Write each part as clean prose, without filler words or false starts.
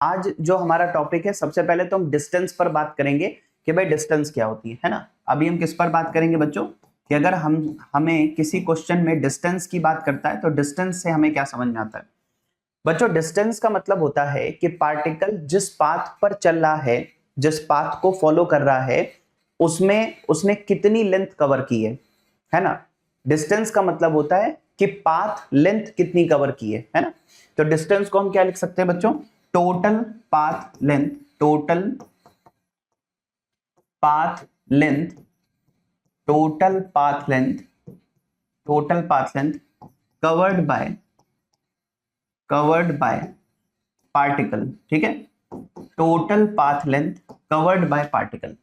आज जो हमारा टॉपिक है, सबसे पहले तो हम डिस्टेंस पर बात करेंगे कि भाई डिस्टेंस क्या होती है ना। अभी हम किस पर बात करेंगे बच्चों, कि अगर हमें किसी क्वेश्चन में डिस्टेंस की बात करता है तो डिस्टेंस से हमें क्या समझ में आता है। बच्चों डिस्टेंस का मतलब होता है कि पार्टिकल जिस पाथ पर चल रहा है, जिस पाथ को फॉलो कर रहा है, उसमें उसने कितनी लेंथ कवर की है ना। डिस्टेंस का मतलब होता है कि पाथ लेंथ कितनी कवर की है ना। तो डिस्टेंस को हम क्या लिख सकते हैं बच्चों, total path length, total path length, total path length, total path length covered by particle. ठीक है, total path length covered by particle.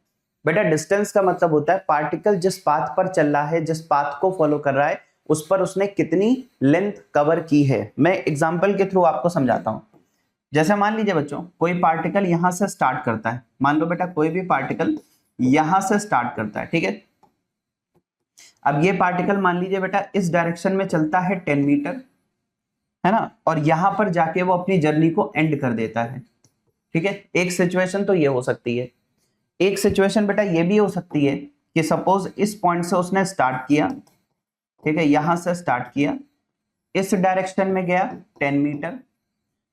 बेटा डिस्टेंस का मतलब होता है पार्टिकल जिस पाथ पर चल रहा है, जिस पाथ को फॉलो कर रहा है, उस पर उसने कितनी लेंथ कवर की है। मैं एग्जांपल के थ्रू आपको समझाता हूं। जैसे मान लीजिए बच्चों, कोई पार्टिकल यहां से स्टार्ट करता है। मान लो बेटा कोई भी पार्टिकल यहां से स्टार्ट करता है, ठीक है। अब ये पार्टिकल मान लीजिए बेटा इस डायरेक्शन में चलता है 10 मीटर, है ना, और यहां पर जाके वो अपनी जर्नी को एंड कर देता है। ठीक है, एक सिचुएशन तो ये हो सकती है। एक सिचुएशन बेटा ये भी हो सकती है कि सपोज इस पॉइंट से उसने स्टार्ट किया, ठीक है, यहां से स्टार्ट किया, इस डायरेक्शन में गया 10 मीटर,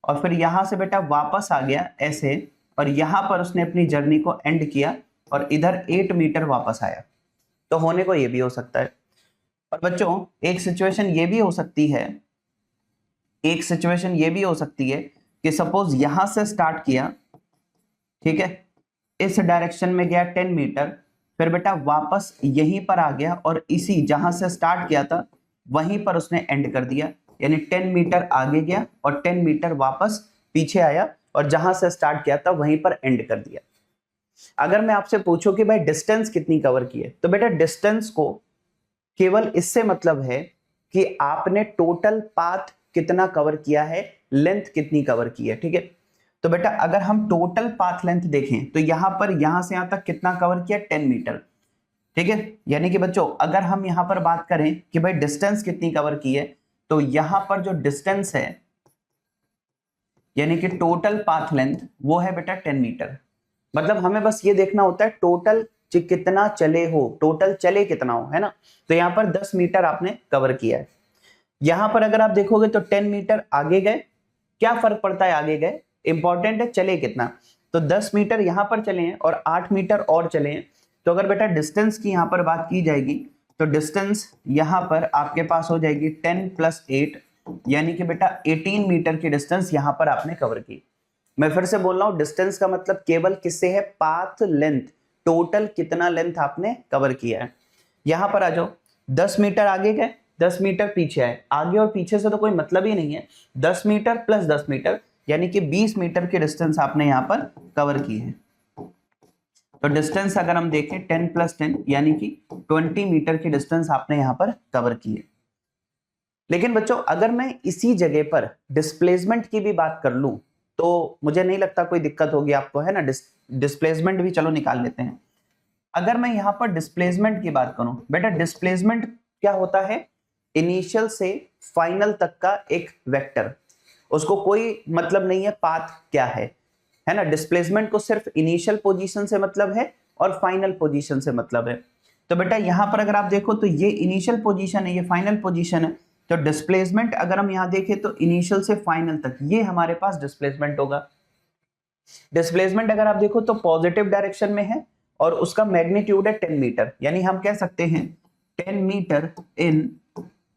और फिर यहां से बेटा वापस आ गया ऐसे, और यहां पर उसने अपनी जर्नी को एंड किया और इधर 8 मीटर वापस आया। तो होने को ये भी हो सकता है। और बच्चों एक सिचुएशन ये भी हो सकती है, एक सिचुएशन ये भी हो सकती है कि सपोज यहां से स्टार्ट किया, ठीक है, इस डायरेक्शन में गया 10 मीटर, फिर बेटा वापस यहीं पर आ गया और इसी जहां से स्टार्ट किया था वहीं पर उसने एंड कर दिया। यानी 10 मीटर आगे गया और 10 मीटर वापस पीछे आया और जहां से स्टार्ट किया था वहीं पर एंड कर दिया। अगर मैं आपसे पूछूं कि भाई डिस्टेंस कितनी कवर की है, तो बेटा डिस्टेंस को केवल इससे मतलब है कि आपने टोटल पाथ कितना कवर किया है, लेंथ कितनी कवर की है। ठीक है, तो बेटा अगर हम टोटल पाथ लेंथ देखें तो यहां पर यहां से यहां तक कितना कवर किया, 10 मीटर। ठीक है, यानी कि बच्चों अगर हम यहां पर बात करें कि भाई डिस्टेंस कितनी कवर की है, तो यहां पर जो डिस्टेंस है यानी कि टोटल पाथ लेंथ वो है बेटा 10 मीटर। मतलब हमें बस ये देखना होता है टोटल कितना चले हो, टोटल चले कितना हो, है ना। तो यहाँ पर 10 मीटर आपने कवर किया है। यहां पर अगर आप देखोगे तो 10 मीटर आगे गए, क्या फर्क पड़ता है आगे गए, इंपॉर्टेंट है चले कितना। तो 10 मीटर यहां पर चले हैं और 8 मीटर और चले हैं। तो अगर बेटा डिस्टेंस की यहां पर बात की जाएगी तो डिस्टेंस यहां पर आपके पास हो जाएगी 10 + 8, यानी कि बेटा 18 मीटर की डिस्टेंस यहां पर आपने कवर की। मैं फिर से बोल रहा हूं, डिस्टेंस का मतलब केवल किससे है, पाथ लेंथ, टोटल कितना लेंथ आपने कवर किया है। यहां पर आ जाओ, 10 मीटर आगे गए, 10 मीटर पीछे आए, आगे और पीछे से तो कोई मतलब ही नहीं है। 10 मीटर + 10 मीटर यानी कि 20 मीटर की डिस्टेंस आपने यहां पर कवर की है। तो डिस्टेंस अगर हम देखें 10 + 10 यानी कि 20 मीटर की डिस्टेंस आपने यहां पर कवर की है। लेकिन बच्चों अगर मैं इसी जगह पर डिस्प्लेसमेंट की भी बात कर लूं तो मुझे नहीं लगता कोई दिक्कत होगी आपको, है ना। डिस्प्लेसमेंट भी चलो निकाल लेते हैं। अगर मैं यहां पर डिस्प्लेसमेंट की बात करूं, बेटा डिस्प्लेसमेंट क्या होता है, इनिशियल से फाइनल तक का एक वेक्टर, उसको कोई मतलब नहीं है पाथ क्या है ना। डिस्प्लेसमेंट को सिर्फ इनिशियल पोजीशन से मतलब है और फाइनल पोजीशन से मतलब है। तो बेटा यहां पर अगर आप देखो तो ये इनिशियल पोजीशन है, ये फाइनल पोजीशन है। तो डिस्प्लेसमेंट अगर हम यहां देखें तो इनिशियल से फाइनल तक ये हमारे पास डिस्प्लेसमेंट होगा। डिस्प्लेसमेंट अगर आप देखो तो पॉजिटिव डायरेक्शन में है और उसका मैग्नीट्यूड है 10 मीटर, यानी हम कह सकते हैं 10 metre in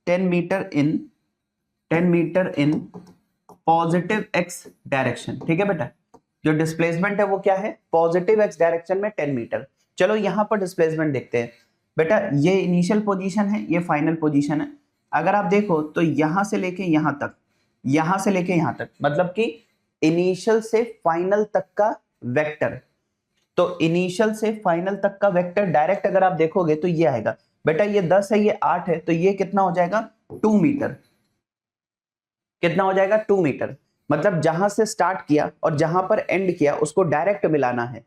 10 metre in 10 metre in positive x direction. ठीक है बेटा, जो डिस्प्लेसमेंट है वो क्या है, पॉजिटिव एक्स डायरेक्शन में 10 मीटर। चलो यहां पर डिस्प्लेसमेंट देखते हैं। बेटा ये इनिशियल पोजीशन है, ये फाइनल पोजीशन है। अगर आप देखो तो यहां से लेके यहां तक, यहां से लेके यहां तक, मतलब कि इनिशियल से फाइनल तक का वेक्टर। तो इनिशियल से फाइनल तक का वेक्टर डायरेक्ट अगर आप देखोगे तो ये आएगा। बेटा ये 10 है, ये 8 है, तो ये कितना हो जाएगा, 2 मीटर। कितना हो जाएगा, 2 मीटर। मतलब जहां से स्टार्ट किया और जहां पर एंड किया उसको डायरेक्ट मिलाना है,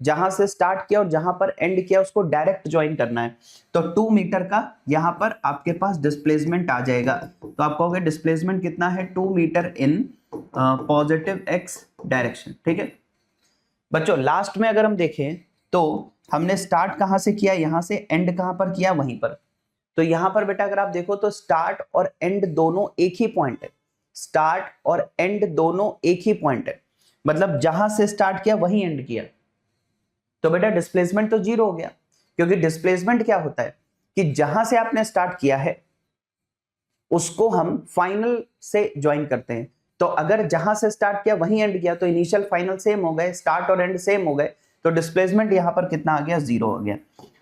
जहां से स्टार्ट किया और जहां पर एंड किया उसको डायरेक्ट ज्वाइन करना है। तो 2 मीटर का यहां पर आपके पास डिस्प्लेसमेंट आ जाएगा। तो आप कहोगे डिस्प्लेसमेंट कितना है, 2 metre in positive x direction. ठीक है बच्चों, लास्ट में अगर हम देखें तो हमने स्टार्ट कहां से किया, यहां से, एंड कहां पर किया, वहीं पर। तो यहां पर बेटा अगर आप देखो तो स्टार्ट और एंड दोनों एक ही पॉइंट है, स्टार्ट और एंड दोनों एक ही पॉइंट है, मतलब जहां से स्टार्ट किया वहीं एंड किया। तो बेटा डिस्प्लेसमेंट तो जीरो हो गया, क्योंकि डिस्प्लेसमेंट क्या होता है कि जहां से आपने स्टार्ट किया है उसको हम फाइनल से ज्वाइन करते हैं। तो अगर जहां से स्टार्ट किया वहीं एंड किया तो इनिशियल फाइनल सेम हो गए, स्टार्ट और एंड सेम हो गए, तो डिस्प्लेसमेंट यहां पर कितना आ गया, जीरो हो गया।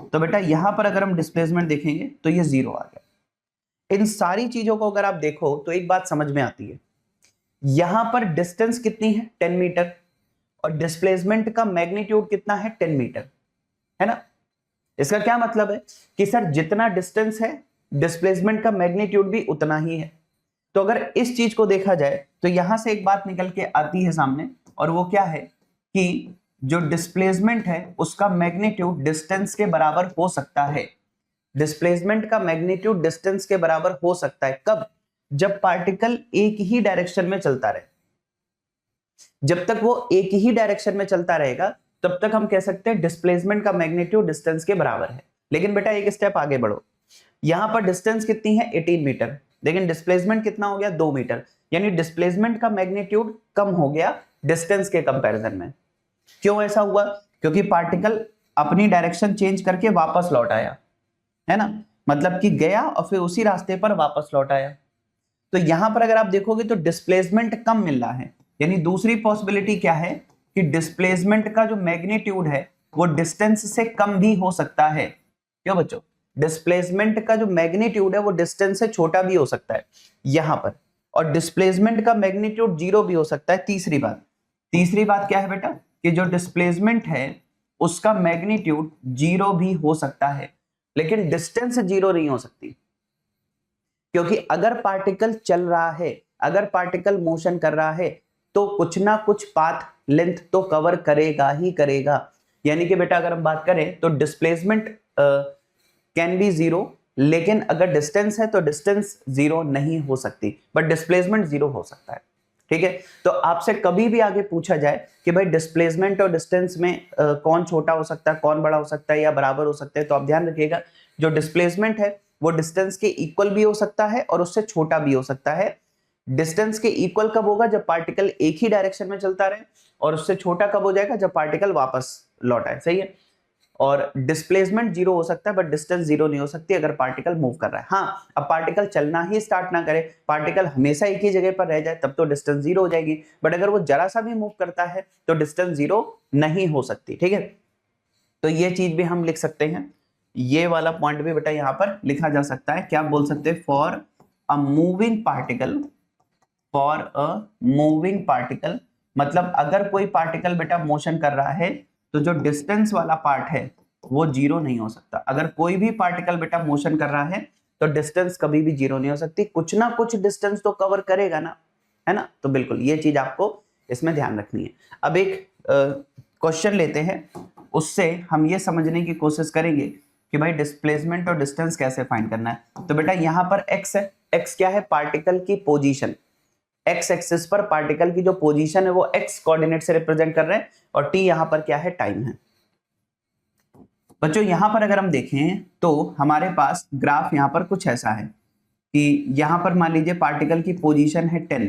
तो बेटा यहां पर अगर हम डिस्प्लेसमेंट देखेंगे तो ये जीरो आ गया। इन सारी चीजों को अगर आप देखो तो एक बात समझ में आती है, यहां पर डिस्टेंस कितनी है, 10 मीटर, और डिस्प्लेसमेंट का मैग्नीट्यूड कितना है, 10 मीटर, है ना। इसका क्या मतलब है कि सर जितना डिस्टेंस है डिस्प्लेसमेंट का मैग्नीट्यूड भी उतना ही है। तो अगर इस चीज को देखा जाए तो यहां से एक बात निकल के आती है सामने, और वो क्या है कि जो डिस्प्लेसमेंट है उसका मैग्नीट्यूड डिस्टेंस के बराबर हो सकता है। डिस्प्लेसमेंट का मैग्नीट्यूड डिस्टेंस के बराबर हो सकता है कब, जब पार्टिकल एक ही डायरेक्शन में चलता रहे। जब तक वो एक ही डायरेक्शन में चलता रहेगा तब तक हम कह सकते हैं डिस्प्लेसमेंट का मैग्नीट्यूड डिस्टेंस के बराबर है। लेकिन बेटा एक स्टेप आगे बढ़ो, यहां पर डिस्टेंस कितनी है, 18 मीटर, लेकिन डिस्प्लेसमेंट कितना हो गया, 2 मीटर, यानी डिस्प्लेसमेंट का मैग्नीट्यूड कम हो गया डिस्टेंस के कंपैरिजन में। क्यों ऐसा हुआ, क्योंकि पार्टिकल अपनी डायरेक्शन चेंज करके वापस लौट आया, है ना, मतलब कि गया और फिर उसी रास्ते पर वापस लौट आया। तो यहां पर अगर आप देखोगे तो डिस्प्लेसमेंट कम मिल रहा है, यानी दूसरी पॉसिबिलिटी क्या है कि डिस्प्लेसमेंट का जो मैग्नीट्यूड है वो डिस्टेंस से कम भी हो सकता है। क्यों बच्चों, डिस्प्लेसमेंट का जो मैग्नीट्यूड है वो डिस्टेंस से छोटा भी हो सकता है यहां पर, और डिस्प्लेसमेंट का मैग्नीट्यूड जीरो भी हो सकता है। तीसरी बात क्या है बेटा कि जो डिस्प्लेसमेंट है उसका मैग्नीट्यूड जीरो भी हो सकता है, लेकिन डिस्टेंस जीरो नहीं हो सकती, क्योंकि अगर पार्टिकल चल रहा है, अगर पार्टिकल मोशन कर रहा है तो कुछ ना कुछ पाथ लेंथ तो कवर करेगा ही करेगा। यानी कि बेटा अगर हम बात करें तो डिस्प्लेसमेंट कैन बी जीरो, लेकिन अगर डिस्टेंस है तो डिस्टेंस जीरो नहीं हो सकती, बट डिस्प्लेसमेंट जीरो हो सकता है। ठीक है, तो आपसे कभी भी आगे पूछा जाए कि भाई डिस्प्लेसमेंट और डिस्टेंस में कौन छोटा हो सकता है, कौन बड़ा हो सकता है या बराबर हो सकता है, तो आप ध्यान रखिएगा जो डिस्प्लेसमेंट है वो डिस्टेंस के इक्वल भी हो सकता है और उससे छोटा भी हो सकता है। डिस्टेंस के इक्वल कब होगा, जब पार्टिकल एक ही डायरेक्शन में चलता रहे, और उससे छोटा कब हो जाएगा, जब पार्टिकल वापस लौट आए। सही है, और डिस्प्लेसमेंट जीरो हो सकता है बट डिस्टेंस जीरो नहीं हो सकती अगर पार्टिकल मूव कर रहा है। हाँ, अब पार्टिकल चलना ही स्टार्ट ना करे, पार्टिकल हमेशा एक ही जगह पर रह जाए, तब तो डिस्टेंस जीरो हो जाएगी, बट अगर वो जरा सा भी मूव करता है तो डिस्टेंस जीरो नहीं हो सकती। ठीक है, तो ये चीज भी हम लिख सकते हैं, ये वाला पॉइंट भी बेटा यहां पर लिखा जा सकता है। क्या बोल सकते हैं, फॉर अ मूविंग पार्टिकल, मतलब अगर कोई पार्टिकल बेटा मोशन कर रहा है तो जो डिस्टेंस वाला पार्ट है वो जीरो नहीं हो सकता। अगर कोई भी पार्टिकल बेटा मोशन कर रहा है तो डिस्टेंस कभी भी जीरो नहीं हो सकती, कुछ ना कुछ डिस्टेंस तो कवर करेगा ना, है ना। तो बिल्कुल ये चीज आपको इसमें ध्यान रखनी है। अब एक क्वेश्चन लेते हैं, उससे हम ये समझने की कोशिश करेंगे कि भाई डिस्प्लेसमेंट और डिस्टेंस कैसे फाइंड करना है। तो बेटा यहां पर x है, x क्या है, पार्टिकल की पोजीशन, x एक्सिस पर पार्टिकल की जो पोजीशन है वो x कोऑर्डिनेट से रिप्रेजेंट कर रहे हैं, और t यहां पर क्या है, टाइम है। बच्चों यहां पर अगर हम देखें तो हमारे पास ग्राफ यहां पर कुछ ऐसा है कि यहां पर मान लीजिए पार्टिकल की पोजीशन है 10,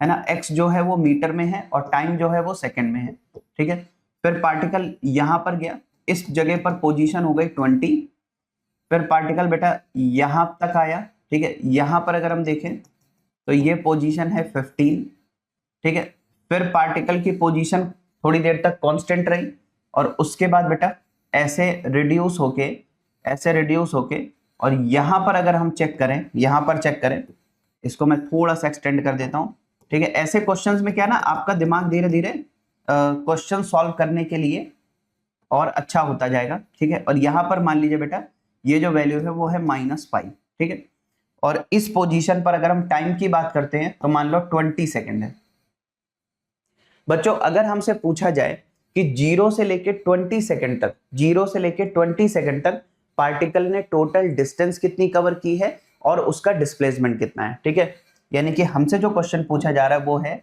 है ना, x जो है वो मीटर में है और टाइम जो है वो सेकंड में है। ठीक है, फिर पार्टिकल यहां पर गया, इस जगह पर पोजीशन हो गई 20, फिर पार्टिकल बेटा यहां तक आया। ठीक है, यहां पर अगर हम देखें तो ये पोजीशन है 15। ठीक है, फिर पार्टिकल की पोजीशन थोड़ी देर तक कांस्टेंट रही, और उसके बाद बेटा ऐसे रिड्यूस होके और यहां पर अगर हम चेक करें, इसको मैं थोड़ा सा एक्सटेंड कर देता हूं। ठीक है, ऐसे क्वेश्चंस में क्या ना आपका दिमाग धीरे धीरे क्वेश्चन सॉल्व करने के लिए और अच्छा होता जाएगा। ठीक है, और यहां पर मान लीजिए बेटा ये जो वैल्यू है वो है -5। ठीक है, और इस पोजीशन पर अगर हम टाइम की बात करते हैं तो मान लो 20 सेकंड है। बच्चों अगर हमसे पूछा जाए कि 0 से लेके 20 सेकंड तक पार्टिकल ने टोटल डिस्टेंस कितनी कवर की है और उसका डिस्प्लेसमेंट कितना है। ठीक है, यानी कि हमसे जो क्वेश्चन पूछा जा रहा है वो है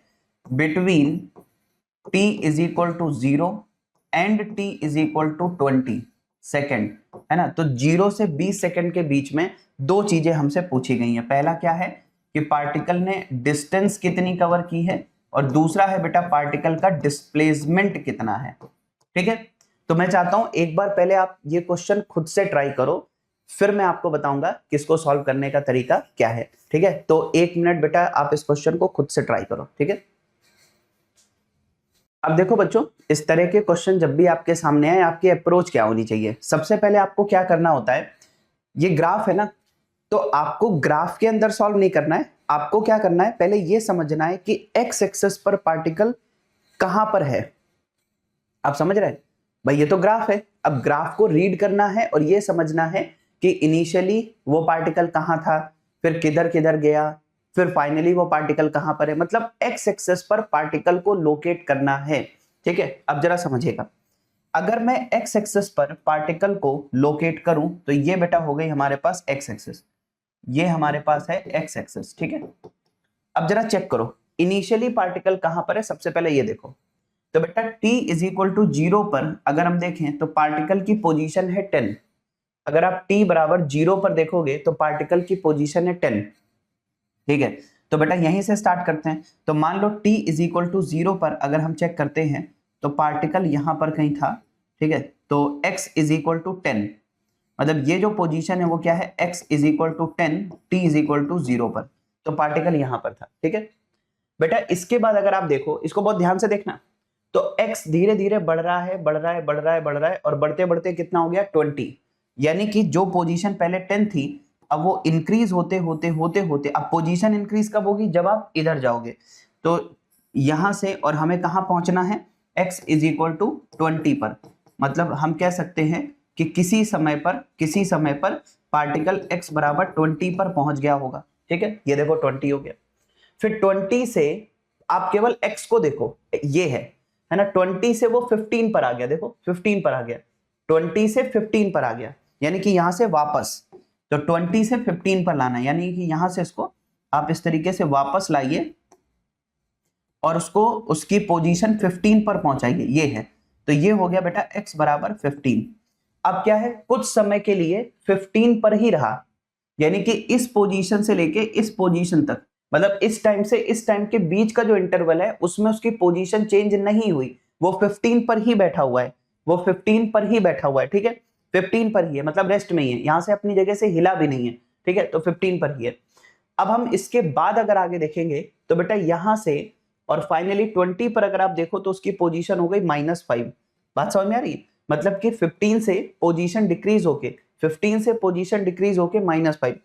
between t is equal to 0 and t is equal to 20 second, है ना। तो 0 से 20 सेकेंड के बीच में दो चीजें हमसे पूछी गई हैं। पहला क्या है कि पार्टिकल ने डिस्टेंस कितनी कवर की है, और दूसरा है बेटा पार्टिकल का डिस्प्लेसमेंट कितना है। ठीक है, तो मैं चाहता हूं एक बार पहले आप ये क्वेश्चन खुद से ट्राई करो, फिर मैं आपको बताऊंगा कि इसको सॉल्व करने का तरीका क्या है। ठीक है, तो 1 मिनट बेटा आप इस क्वेश्चन को खुद से ट्राई करो। ठीक है, अब देखो बच्चों, इस तरह के क्वेश्चन जब भी आपके सामने आए, आपकी अप्रोच क्या होनी चाहिए। सबसे पहले आपको क्या करना होता है, ये ग्राफ है ना, तो आपको ग्राफ के अंदर सॉल्व नहीं करना है। आपको क्या करना है, पहले ये समझना है कि एक्स एक्सिस पर पार्टिकल कहां पर है। आप समझ रहे हैं भाई, ये तो ग्राफ है। अब ग्राफ को रीड करना है और ये समझना है कि इनिशियली वो पार्टिकल कहां था, फिर किधर किधर गया, फिर फाइनली वो पार्टिकल कहां पर है। मतलब एक्स एक्सिस पर पार्टिकल को लोकेट करना है। ठीक है, अब जरा समझिएगा, अगर मैं एक्स एक्सिस पर पार्टिकल को लोकेट करूं तो ये बेटा हो गई हमारे पास एक्स एक्सिस, ये हमारे पास है एक्स एक्सिस। ठीक है, अब जरा चेक करो इनिशियली पार्टिकल कहां पर है। सबसे पहले ये देखो, तो बेटा t इज इक्वल टू 0 पर अगर हम देखें तो पार्टिकल की पोजीशन है 10। अगर आप t बराबर 0 पर देखोगे तो पार्टिकल की पोजीशन है 10। ठीक है, तो बेटा यहीं से स्टार्ट करते हैं। तो मान लो t इज इक्वल टू 0 पर अगर हम चेक करते हैं तो पार्टिकल यहां पर कहीं था। ठीक है, तो x इज इक्वल टू 10, मतलब ये जो पोजीशन है वो क्या है, x is equal to 10, t is equal to 0 पर, तो पार्टिकल यहां पर था। ठीक है बेटा, इसके बाद अगर आप देखो, इसको बहुत ध्यान से देखना, तो x धीरे धीरे बढ़ रहा है, बढ़ रहा है, बढ़ रहा है, बढ़ रहा है, और बढ़ते बढ़ते कितना हो गया 20। यानी कि जो पोजीशन पहले 10 थी, अब वो इंक्रीज होते होते होते होते, अब पोजीशन इंक्रीज कब होगी, जब आप इधर जाओगे। तो यहां से और हमें कहां पहुंचना है, x इज इक्वल टू 20 पर। मतलब हम कह सकते हैं कि किसी समय पर पार्टिकल x बराबर 20 पर पहुंच गया होगा। ठीक है, ये देखो 20 हो गया। फिर 20 से आप केवल x को देखो, ये है ना, 20 से वो 15 पर आ गया। देखो 15 पर आ गया, 20 से 15 पर आ गया, यानी कि यहां से वापस, तो 20 से 15 पर लाना, यानी कि यहां से इसको आप इस तरीके से वापस लाइए और उसको उसकी पोजीशन 15 पर पहुंचाइए, ये है। तो ये हो गया बेटा x बराबर 15। अब क्या है, कुछ समय के लिए 15 पर ही रहा, यानी कि इस पोजीशन से लेके इस पोजीशन तक, मतलब इस टाइम से इस टाइम के बीच का जो इंटरवल है उसमें उसकी पोजीशन चेंज नहीं हुई, वो 15 पर ही बैठा हुआ है, वो 15 पर ही बैठा हुआ है। ठीक है, 15 पर ही है, मतलब रेस्ट में ही है, यहां से अपनी जगह से हिला भी नहीं है। ठीक है, तो 15 पर ही है। अब हम इसके बाद अगर आगे देखेंगे तो बेटा यहां से और फाइनली 20 पर अगर आप देखो तो उसकी पोजीशन हो गई -5। बात समझ में आ रही है, मतलब कि 15 से पोजीशन डिक्रीज होके, 15 से पोजीशन डिक्रीज होके -5,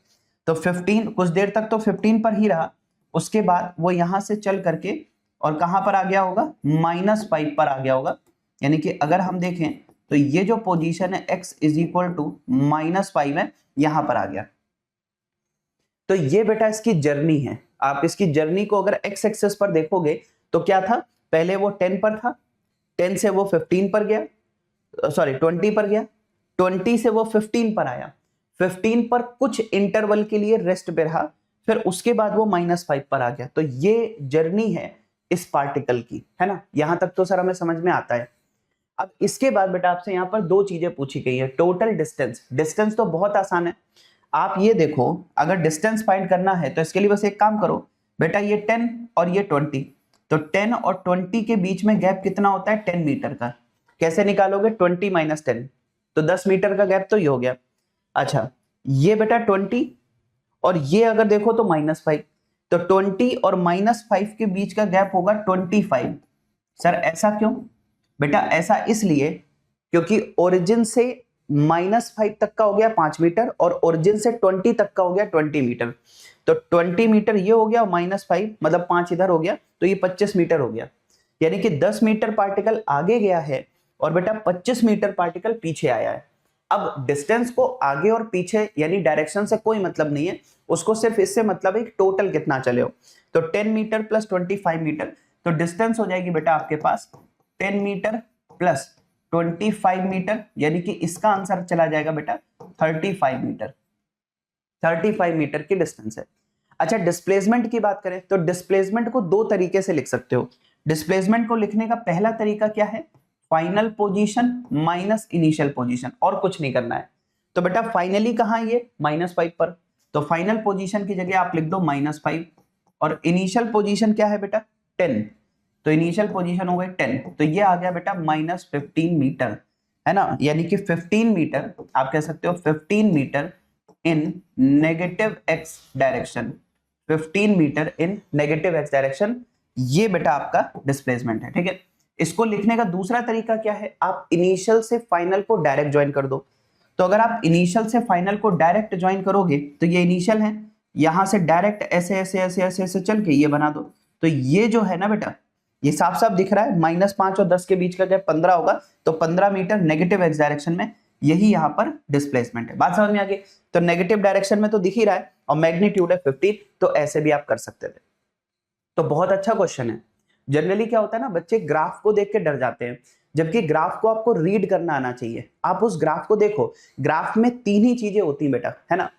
तो 15 कुछ देर तक तो 15 पर ही रहा, उसके बाद वो यहां से चल करके और कहां पर आ गया होगा, -5 पर आ गया होगा। यानी कि अगर हम देखें तो ये जो पोजीशन है x इज इक्वल टू -5 है, यहां पर आ गया। तो ये बेटा इसकी जर्नी है। आप इसकी जर्नी को अगर x एक्सिस पर देखोगे तो क्या था, पहले वो 10 पर था, 10 से वो 15 पर गया, सॉरी 20 पर गया, 20 से वो 15 पर आया, 15 पर कुछ इंटरवल के लिए रेस्ट पे रहा, फिर उसके बाद वो -5 पर आ गया। तो ये जर्नी है इस पार्टिकल की, है ना। यहां तक तो सर हमें समझ में आता है। अब इसके बाद बेटा आपसे यहां पर दो चीजें पूछी गई है, टोटल डिस्टेंस। डिस्टेंस तो बहुत आसान है, आप ये देखो, अगर डिस्टेंस फाइंड करना है तो इसके लिए बस एक काम करो बेटा, ये 10 और ये 20, तो 10 और 20 के बीच में गैप कितना होता है, 10 मीटर का। कैसे निकालोगे, 20 - 10, तो 10 मीटर का गैप तो ये हो गया। अच्छा, ये बेटा 20 और ये अगर देखो तो -5, तो 20 और -5 के बीच का गैप होगा 25। सर ऐसा क्यों, बेटा ऐसा इसलिए क्योंकि ओरिजिन से -5 तक का हो गया 5 मीटर और ओरिजिन से 20 तक का हो गया 20 मीटर। तो 20 मीटर ये हो गया, -5 मतलब 5 इधर हो गया, तो ये 25 मीटर हो गया। यानी कि 10 मीटर पार्टिकल आगे गया है और बेटा 25 मीटर पार्टिकल पीछे आया है। अब डिस्टेंस को आगे और पीछे यानी डायरेक्शन से कोई मतलब नहीं है, उसको सिर्फ इससे मतलब है टोटल कितना चले हो। तो 10 मीटर प्लस 25 मीटर, तो डिस्टेंस हो जाएगी बेटा आपके पास 10 मीटर प्लस 25 मीटर, यानी कि इसका आंसर चला जाएगा बेटा 35 मीटर। 35 मीटर की डिस्टेंस है। अच्छा, डिस्प्लेसमेंट की बात करें तो डिस्प्लेसमेंट को दो तरीके से लिख सकते हो। डिस्प्लेसमेंट को लिखने का पहला तरीका क्या है, final position minus initial position, और कुछ नहीं करना है। तो बेटा फाइनली कहां है ये, -5 पर, तो फाइनल पोजीशन की जगह आप लिख दो -5, और इनिशियल पोजीशन क्या है बेटा 10, तो इनिशियल पोजीशन हो गई 10, तो ये आ गया बेटा -15 मीटर, है ना, यानी कि 15 मीटर, आप कह सकते हो 15 मीटर इन नेगेटिव एक्स डायरेक्शन, 15 मीटर इन नेगेटिव एक्स डायरेक्शन, ये बेटा आपका डिस्प्लेसमेंट है। ठीक है, इसको लिखने का दूसरा तरीका क्या है, आप इनिशियल से फाइनल को डायरेक्ट ज्वाइन कर दो। तो अगर आप इनिशियल से फाइनल को डायरेक्ट ज्वाइन करोगे तो ये इनिशियल है, यहां से डायरेक्ट ऐसे ऐसे ऐसे ऐसे ऐसे चल के ये बना दो, तो ये जो है ना बेटा, ये साफ साफ दिख रहा है, -5 और 10 के बीच का जब 15 होगा तो 15 मीटर नेगेटिव एक्स डायरेक्शन में, यही यहां पर डिस्प्लेसमेंट है। बात समझ में आ गई? तो नेगेटिव डायरेक्शन में तो दिख ही रहा है, और मैग्नीट्यूड है 15, तो ऐसे भी आप कर सकते थे। तो बहुत अच्छा क्वेश्चन है। जनरली क्या होता है ना, बच्चे ग्राफ को देख के डर जाते हैं, जबकि ग्राफ को आपको रीड करना आना चाहिए। आप उस ग्राफ को देखो, ग्राफ में 3 ही चीजें होती हैं बेटा, है ना।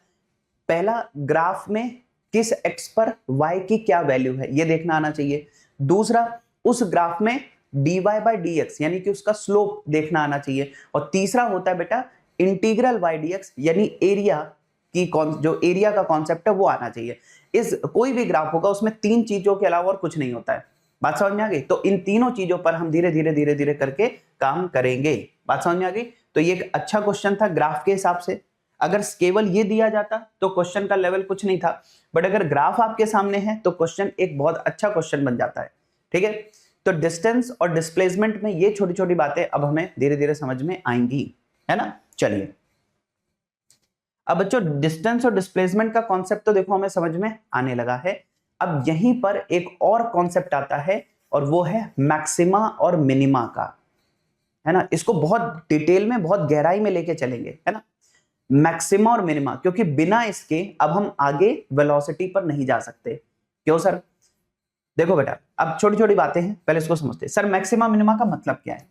पहला, ग्राफ में किस एक्स पर y की क्या वैल्यू है ये देखना आना चाहिए। दूसरा, उस ग्राफ में dy बाई डी एक्स यानी कि उसका स्लोप देखना आना चाहिए। और तीसरा होता है बेटा इंटीग्रल y dx, यानी एरिया की जो एरिया का कॉन्सेप्ट है वो आना चाहिए। इस कोई भी ग्राफ होगा उसमें 3 चीजों के अलावा और कुछ नहीं होता है। बात समझ में आ गई? तो इन तीनों चीजों पर हम धीरे धीरे धीरे धीरे करके काम करेंगे। बात समझ में आ गई? तो ये एक अच्छा क्वेश्चन था ग्राफ के हिसाब से। अगर केवल ये दिया जाता तो क्वेश्चन का लेवल कुछ नहीं था, बट अगर ग्राफ आपके सामने है तो क्वेश्चन एक बहुत अच्छा क्वेश्चन बन जाता है। ठीक है, तो डिस्टेंस और डिस्प्लेसमेंट में ये छोटी छोटी बातें अब हमें धीरे धीरे समझ में आएंगी, है ना। चलिए, अब बच्चों डिस्टेंस और डिस्प्लेसमेंट का कॉन्सेप्ट तो देखो हमें समझ में आने लगा है। अब यहीं पर एक और कॉन्सेप्ट आता है, और वो है मैक्सिमा और मिनिमा का, है ना। इसको बहुत डिटेल में, बहुत गहराई में लेके चलेंगे, है ना, मैक्सिमा और मिनिमा, क्योंकि बिना इसके अब हम आगे वेलोसिटी पर नहीं जा सकते। क्यों सर? देखो बेटा, अब छोटी छोटी बातें हैं, पहले इसको समझते हैं। सर मैक्सिमा मिनिमा का मतलब क्या है?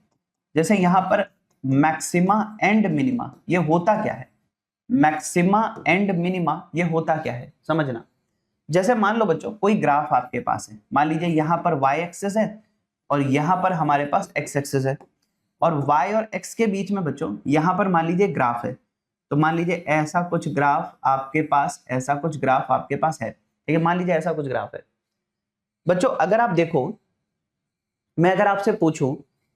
जैसे यहां पर मैक्सिमा एंड मिनिमा, ये होता क्या है? मैक्सिमा एंड मिनिमा ये होता क्या है समझना। जैसे मान लो बच्चों, कोई ग्राफ आपके पास है, मान लीजिए यहां पर y एक्सिस है और यहां पर हमारे पास x एक्सिस है, और y और x के बीच में बच्चों यहां पर मान लीजिए ग्राफ है। तो मान लीजिए ऐसा कुछ ग्राफ आपके पास, ऐसा कुछ ग्राफ आपके पास है, ठीक है, मान लीजिए ऐसा कुछ ग्राफ है। बच्चों अगर आप देखो, मैं अगर आपसे पूछूं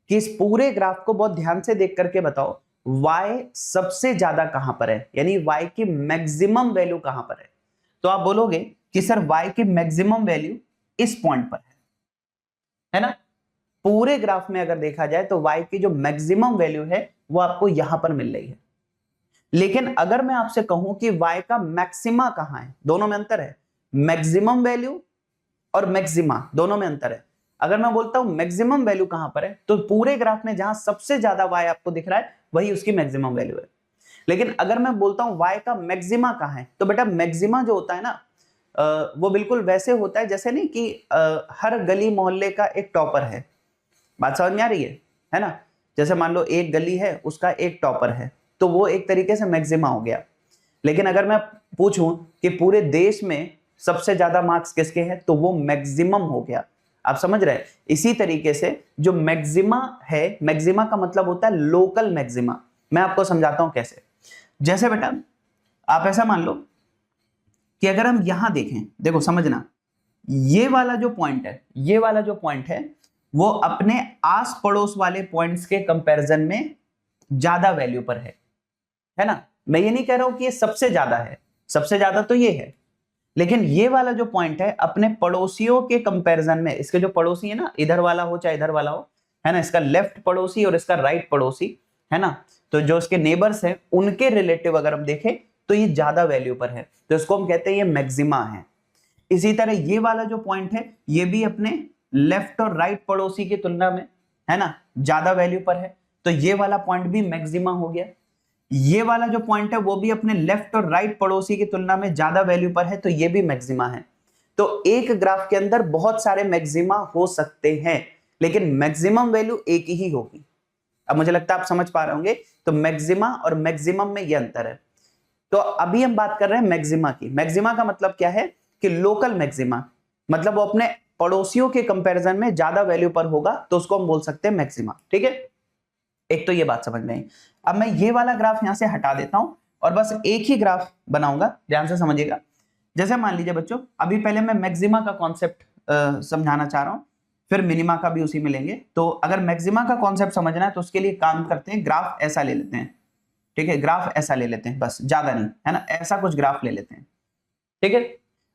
कि इस पूरे ग्राफ को बहुत ध्यान से देख करके बताओ y सबसे ज्यादा कहां पर है, यानी y की मैक्सिमम वैल्यू कहां पर है, तो आप बोलोगे कि सर y की मैक्सिमम वैल्यू इस पॉइंट पर है ना। पूरे ग्राफ में अगर देखा जाए तो y की जो मैक्सिमम वैल्यू है वो आपको यहां पर मिल रही है। लेकिन अगर मैं आपसे कहूं कि y का मैक्सिमा कहां है, दोनों में अंतर है। मैक्सिमम वैल्यू और मैक्सिमा दोनों में अंतर है। अगर मैं बोलता हूं मैक्सिमम वैल्यू कहां पर है, तो पूरे ग्राफ में जहां सबसे ज्यादा y आपको दिख रहा है वही उसकी मैक्सिमम वैल्यू है। लेकिन अगर मैं बोलता हूं y का मैक्सिमा कहां है, तो बेटा मैक्सिमा जो होता है ना, वो बिल्कुल वैसे होता है जैसे नहीं कि हर गली मोहल्ले का एक टॉपर है। बात समझ में आ रही है ना। जैसे मान लो एक गली है, उसका एक टॉपर है, तो वो एक तरीके से मैक्सिमा हो गया। लेकिन अगर मैं पूछूं कि पूरे देश में सबसे ज्यादा मार्क्स किसके हैं, तो वो मैक्सिमम हो गया। आप समझ रहे हैं? इसी तरीके से जो मैक्सिमा है, मैक्सिमा का मतलब होता है लोकल मैक्सिमा। मैं आपको समझाता हूं कैसे। जैसे बेटा आप ऐसा मान लो कि अगर हम यहां देखें, देखो समझना, ये वाला जो पॉइंट है, ये वाला जो पॉइंट है वो अपने आस पड़ोस वाले पॉइंट्स के कंपैरिजन में ज्यादा वैल्यू पर है ना। मैं ये नहीं कह रहा हूं कि ये सबसे ज्यादा है, सबसे ज्यादा तो ये है, लेकिन ये वाला जो पॉइंट है अपने पड़ोसियों के कंपैरिजन में, इसके जो पड़ोसी है ना, इधर वाला हो चाहे इधर वाला हो, है ना, इसका लेफ्ट पड़ोसी और इसका राइट पड़ोसी, है ना, तो जो इसके नेबर्स हैं उनके रिलेटिव अगर हम देखें तो ये ज्यादा वैल्यू पर है, तो इसको हम कहते हैं ये मैक्सिमा है। इसी तरह ये वाला जो पॉइंट है ये भी अपने लेफ्ट और राइट पड़ोसी की तुलना में, है ना, ज्यादा वैल्यू पर है, तो ये वाला पॉइंट भी मैक्सिमा हो गया। ये वाला जो पॉइंट है वो भी अपने लेफ्ट और राइट पड़ोसी की तुलना में ज्यादा वैल्यू पर है, तो ये भी मैक्सिमा है। तो एक ग्राफ के अंदर बहुत सारे मैक्सिमा हो सकते हैं, लेकिन मैक्सिमम वैल्यू एक ही होगी। अब मुझे लगता है आप समझ पा रहे होंगे। तो मैक्सिमा और मैक्सिमम में ये अंतर है। तो अभी हम बात कर रहे हैं मैक्सिमा की। मैक्सिमा का मतलब क्या है कि लोकल मैक्सिमा, मतलब वो अपने पड़ोसियों के कंपैरिजन में ज्यादा वैल्यू पर होगा तो उसको हम बोल सकते हैं मैक्सिमा। ठीक है, एक तो ये बात समझ में आई। अब मैं ये वाला ग्राफ यहां से हटा देता हूं और बस एक ही ग्राफ बनाऊंगा, ध्यान से समझिएगा। जैसे मान लीजिए बच्चों, अभी पहले मैं मैक्सिमा का कॉन्सेप्ट समझाना चाह रहा हूं, फिर मिनिमा का भी उसी में लेंगे। तो अगर मैक्सिमा का कॉन्सेप्ट समझना है तो उसके लिए काम करते हैं, ग्राफ ऐसा ले लेते हैं। ठीक है, ग्राफ ऐसा ले लेते हैं, बस ज्यादा नहीं है ना, ऐसा कुछ ग्राफ ले लेते हैं। ठीक है,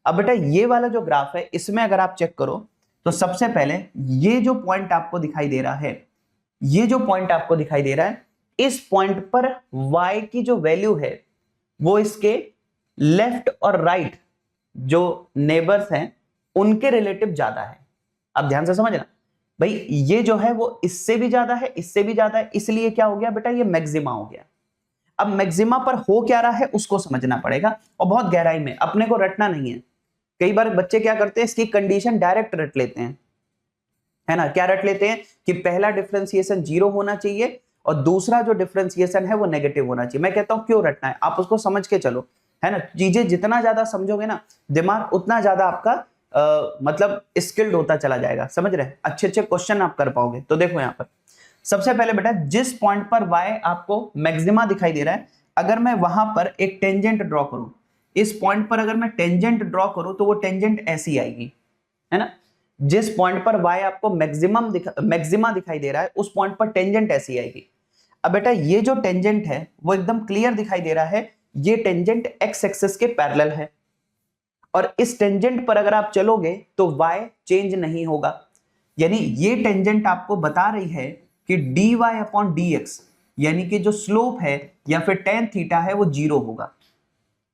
अब बेटा ये वाला जो ग्राफ है इसमें अगर आप चेक करो तो सबसे पहले ये जो पॉइंट आपको दिखाई दे रहा है, ये जो पॉइंट आपको दिखाई दे रहा है, इस पॉइंट पर y की जो वैल्यू है वो इसके लेफ्ट और राइट जो नेबर्स हैं उनके रिलेटिव ज्यादा है। अब ध्यान से समझना भाई, ये जो है वो इससे भी ज्यादा है, इससे भी ज्यादा है, इसलिए क्या हो गया बेटा, ये मैक्सिमा हो गया। अब मैक्सिमा पर हो क्या रहा है उसको समझना पड़ेगा, और बहुत गहराई में, अपने को रटना नहीं है। कई बार बच्चे क्या करते हैं, इसकी कंडीशन डायरेक्ट रट लेते हैं, है ना। क्या रट लेते हैं कि पहला डिफरेंशिएशन 0 होना चाहिए और दूसरा जो डिफरेंशिएशन है वो नेगेटिव होना चाहिए। मैं कहता हूं क्यों रटना है, आप उसको समझ के चलो, है ना। चीजें जितना ज्यादा समझोगे ना, दिमाग उतना ज्यादा आपका मतलब स्किल्ड होता चला जाएगा, समझ रहे, अच्छे अच्छे क्वेश्चन आप कर पाओगे। तो देखो यहाँ पर सबसे पहले बेटा, जिस पॉइंट पर y आपको मैक्सिमा दिखाई दे रहा है, अगर मैं वहां पर एक टेंजेंट ड्रॉ करूं, इस पॉइंट पर अगर मैं टेंजेंट ड्रॉ करूं तो वो टेंजेंट ऐसी आएगी, है ना। जिस पॉइंट पर y आपको मैक्सिमा दिखाई दे रहा है उस पॉइंट पर टेंजेंट ऐसी आएगी। अब बेटा ये जो टेंजेंट है वो एकदम क्लियर दिखाई दे रहा है, ये टेंजेंट x एक्सिस के पैरेलल है, और इस टेंजेंट पर अगर आप चलोगे तो y चेंज नहीं होगा। यानी ये टेंजेंट आपको बता रही है कि dy अपॉन dx, यानी कि जो स्लोप है या फिर tan थीटा है वो 0 होगा।